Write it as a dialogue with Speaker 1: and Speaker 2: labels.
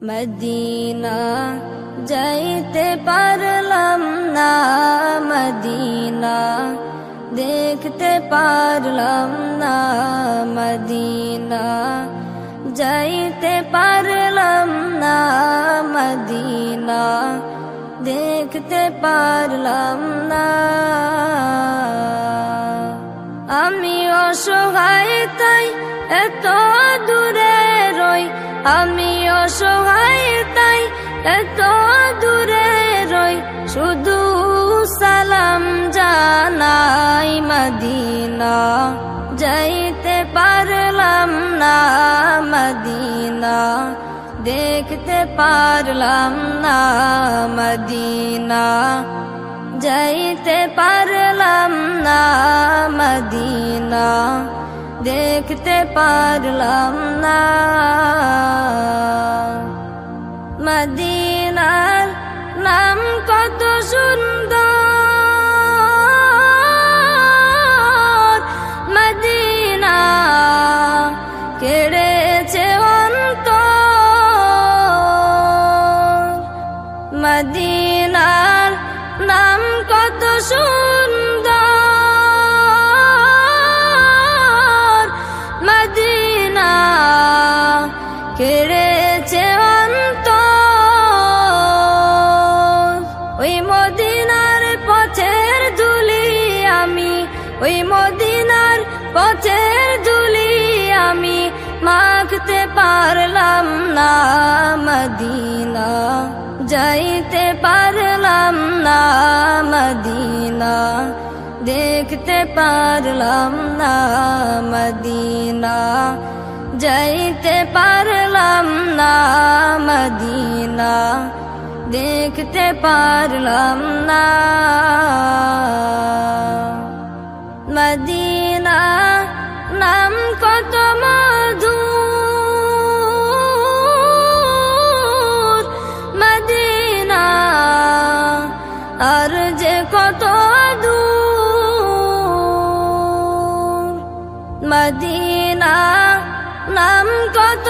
Speaker 1: Medina যাইতে পারলাম না, মদিনা দেখতে পারলাম না, মদিনা যাইতে পারলাম না, মদিনা দেখতে পারলাম না। আমি অসহায় তাই এত দূরে রই, আমি অসহায় তাই এত দূরে রই, শুধু সালাম জানাই, মদিনা যাইতে পারলাম না, মদিনা দেখতে পারলাম না, মদিনা যাইতে পারলাম না, মদিনা দেখতে পারলাম না। মদিনার নাম কত সুন্দর, মদিনা কেড়েছে অন্তর, মদিনার নাম কত সুন্দর, মদিনা কেড়েছে অন্তর। ওই মদিনার পথের ধুলি আমি, ওই মদিনার পথের ধুলি আমি মাখতে পারলাম না, মদিনা যাইতে পারলাম না, মদিনা দেখতে পারলাম না, মদিনা যাইতে পারলাম না, মদিনা দেখতে পারলাম না। মদিনা নাম কত মধুর, মদিনা আর যে কত দূর, মদিনা নাম কত